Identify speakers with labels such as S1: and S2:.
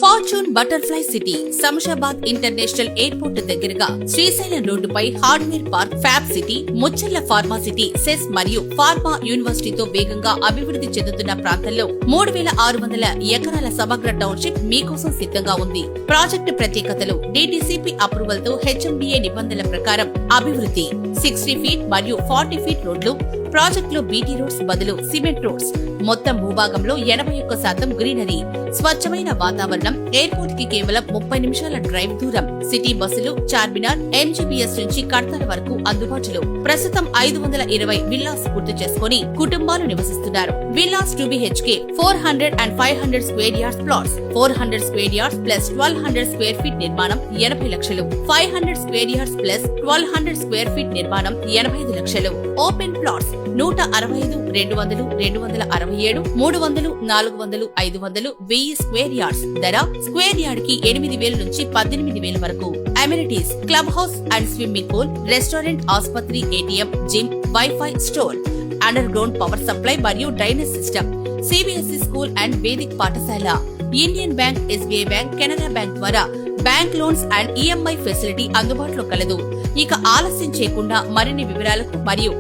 S1: Fortune Butterfly City Shamshabad international airport దగ్గరగా శ్రీశైలం రోడ్డుపై hardware park, fab city, Mucherla pharma city, సెస్ మరియు ఫార్మా యూనివర్సిటీతో వేగంగా అభివృద్ధి చెందుతున్న ప్రాంతంలో 3600 ఎకరాల సమగ్ర టౌన్షిప్ మీకోసం సిద్ధంగా ఉంది. ప్రాజెక్టు ప్రత్యేకతలు: DTCP అప్రూవల్ తో HMDA నిబంధనల ప్రకారం అభివృద్ధి. 60 ఫీట్ మరియు 40 ఫీట్ రోడ్లు. ప్రాజెక్టులో BT రోడ్స్ బదులు సిమెంట్ రోడ్స్. మొత్తం భూభాగంలో 81% గ్రీనరీ. స్వచ్ఛమైన వాతావరణం. ఎయిర్పోర్ట్ కి కేవలం 30 నిమిషాల డ్రైవ్ దూరం. సిటీ బస్సులు చార్మినార్, MGBS నుంచి కడతాల వరకు అందుబాటులో. ప్రస్తుతం 520 విల్లాస్ పూర్తి చేసుకుని కుటుంబాలు నివసిస్తున్నారు. Villas 2 BHK 400 and 500 square yards plots. 400 square yards plus 1200 square feet నిర్మాణం 80 లక్షలు. 500 square yards plus 1200 square feet నిర్మాణం 85 లక్షలు. Open plots 165, 200, 267, 300, 400, 500, 1000 square yards. ధర స్క్వేర్ యార్డ్ కి 8000 నుంచి 18000 వరకు. Amenities: club house and swimming pool, restaurant, ఆసుపత్రి, ATM, gym, wifi, store, under ground power supply మరియు drainage system. CBSE school and Vedic పాఠశాల. Indian bank, SBI bank, Canara bank ద్వారా bank loans and EMI facility అందుబాటులో కలదు. ఇక ఆలస్యం చేయకుండా మరిన్ని వివరాలకు మరియు